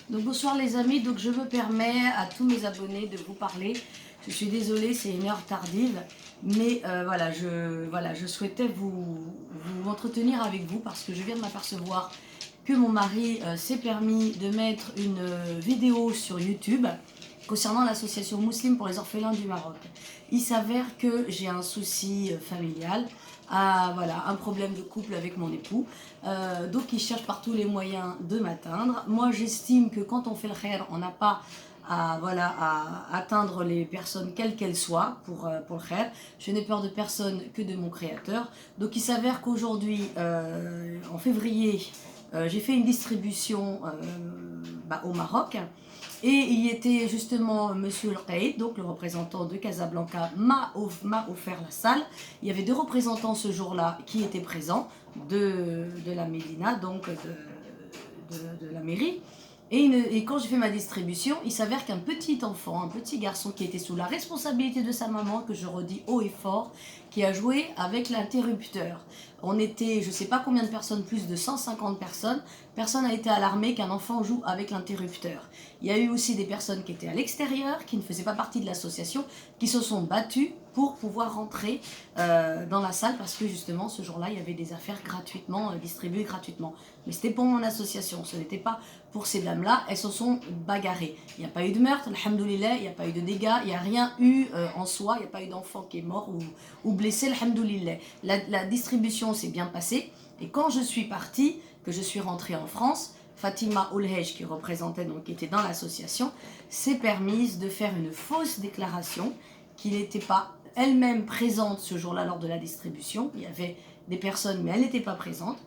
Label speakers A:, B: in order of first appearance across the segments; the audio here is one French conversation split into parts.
A: Donc bonsoir les amis, donc je me permets à tous mes abonnés de vous parler. Je suis désolée, c'est une heure tardive, mais je souhaitais vous entretenir avec vous parce que je viens de m'apercevoir que mon mari s'est permis de mettre une vidéo sur YouTube concernant l'association musulmane pour les orphelins du Maroc. Il s'avère que j'ai un souci familial, un problème de couple avec mon époux, donc il cherche par tous les moyens de m'atteindre. Moi j'estime que quand on fait le khair, on n'a pas à atteindre les personnes quelles qu'elles soient pour le khair. Je n'ai peur de personne que de mon créateur. Donc il s'avère qu'aujourd'hui, en février, j'ai fait une distribution au Maroc. Et il y était justement Monsieur El Qaïd, donc le représentant de Casablanca, m'a offert la salle. Il y avait deux représentants ce jour-là qui étaient présents de la Médina, donc de la mairie. Et quand j'ai fait ma distribution, il s'avère qu'un petit enfant, un petit garçon qui était sous la responsabilité de sa maman, que je redis haut et fort, qui a joué avec l'interrupteur. On était, je ne sais pas combien de personnes, plus de 150 personnes. Personne n'a été alarmé qu'un enfant joue avec l'interrupteur. Il y a eu aussi des personnes qui étaient à l'extérieur, qui ne faisaient pas partie de l'association, qui se sont battues pour pouvoir rentrer dans la salle parce que justement ce jour-là il y avait des affaires gratuitement distribuées gratuitement. Mais c'était pour mon association, ce n'était pas pour ces dames-là. Elles se sont bagarrées. Il n'y a pas eu de meurtre, alhamdoulilah, il n'y a pas eu de dégâts, il n'y a rien eu en soi, il n'y a pas eu d'enfant qui est mort ou blessé, alhamdoulilah. La distribution s'est bien passée et quand je suis partie, que je suis rentrée en France, Fatima Oulhej, qui représentait, donc qui était dans l'association, s'est permise de faire une fausse déclaration qui n'était pas elle-même présente ce jour-là lors de la distribution. Il y avait des personnes, mais elle n'était pas présente.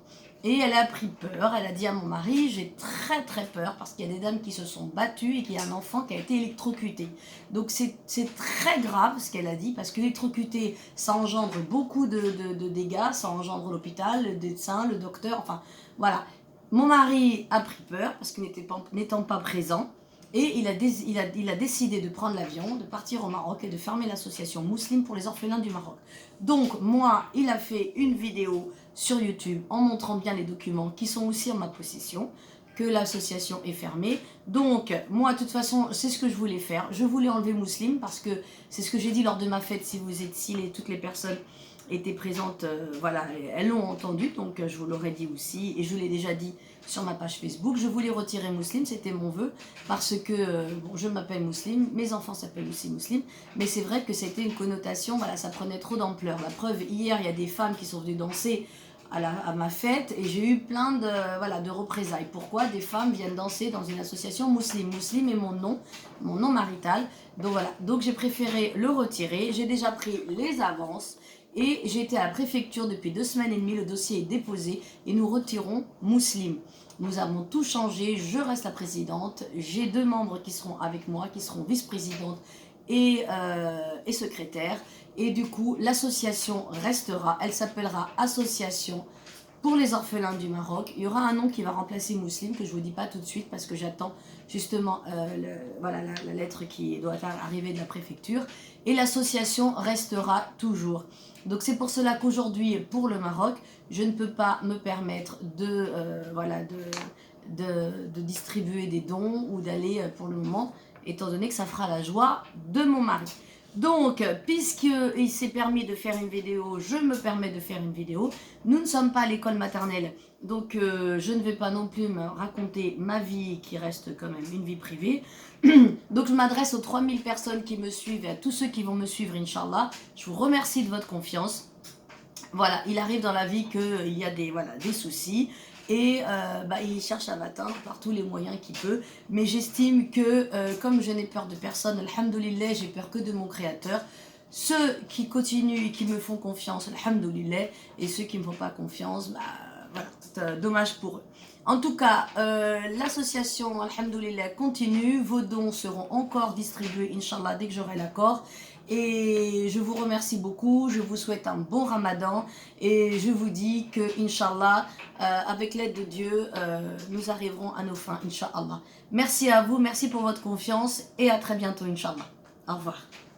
A: Et elle a pris peur, elle a dit à mon mari, j'ai très très peur parce qu'il y a des dames qui se sont battues et qu'il y a un enfant qui a été électrocuté. Donc c'est très grave ce qu'elle a dit parce que l'électrocuté, ça engendre beaucoup de dégâts, ça engendre l'hôpital, le médecin, le docteur, enfin voilà. Mon mari a pris peur parce qu'il n'étant pas présent. Et il a décidé de prendre l'avion, de partir au Maroc et de fermer l'association musulmane pour les orphelins du Maroc. Donc moi, il a fait une vidéo sur YouTube en montrant bien les documents qui sont aussi en ma possession, que l'association est fermée. Donc moi, de toute façon, c'est ce que je voulais faire. Je voulais enlever musulmane parce que c'est ce que j'ai dit lors de ma fête, toutes les personnes étaient présentes, elles l'ont entendu, donc je vous l'aurais dit aussi, et je vous l'ai déjà dit sur ma page Facebook. Je voulais retirer musulmane, c'était mon vœu, parce que je m'appelle musulmane, mes enfants s'appellent aussi musulmane, mais c'est vrai que c'était une connotation, ça prenait trop d'ampleur. La preuve, hier, il y a des femmes qui sont venues danser à ma fête et j'ai eu plein de représailles. Pourquoi des femmes viennent danser dans une association musulmane? Musulmane est mon nom marital. Donc voilà, donc j'ai préféré le retirer. J'ai déjà pris les avances et j'ai été à la préfecture depuis 2 semaines et demie. Le dossier est déposé et nous retirons musulmane. Nous avons tout changé, je reste la présidente. J'ai 2 membres qui seront avec moi, qui seront vice-présidentes et secrétaire. Et du coup, l'association restera, elle s'appellera Association pour les orphelins du Maroc. Il y aura un nom qui va remplacer musulmane, que je ne vous dis pas tout de suite parce que j'attends justement la lettre qui doit arriver de la préfecture. Et l'association restera toujours. Donc c'est pour cela qu'aujourd'hui, pour le Maroc, je ne peux pas me permettre de distribuer des dons ou d'aller pour le moment, étant donné que ça fera la joie de mon mari. Donc, puisqu'il s'est permis de faire une vidéo, je me permets de faire une vidéo. Nous ne sommes pas à l'école maternelle, donc je ne vais pas non plus me raconter ma vie qui reste quand même une vie privée. Donc je m'adresse aux 3000 personnes qui me suivent et à tous ceux qui vont me suivre, Inch'Allah. Je vous remercie de votre confiance. Voilà, il arrive dans la vie qu'il y a des soucis et il cherche à m'atteindre par tous les moyens qu'il peut. Mais j'estime que comme je n'ai peur de personne, alhamdoulilah, j'ai peur que de mon créateur. Ceux qui continuent et qui me font confiance, alhamdoulilah, et ceux qui ne me font pas confiance, c'est dommage pour eux. En tout cas, l'association, alhamdoulilah, continue. Vos dons seront encore distribués, Inch'Allah, dès que j'aurai l'accord. Et je vous remercie beaucoup, je vous souhaite un bon ramadan et je vous dis que, Inch'Allah, avec l'aide de Dieu, nous arriverons à nos fins, Inch'Allah. Merci à vous, merci pour votre confiance et à très bientôt, Inch'Allah. Au revoir.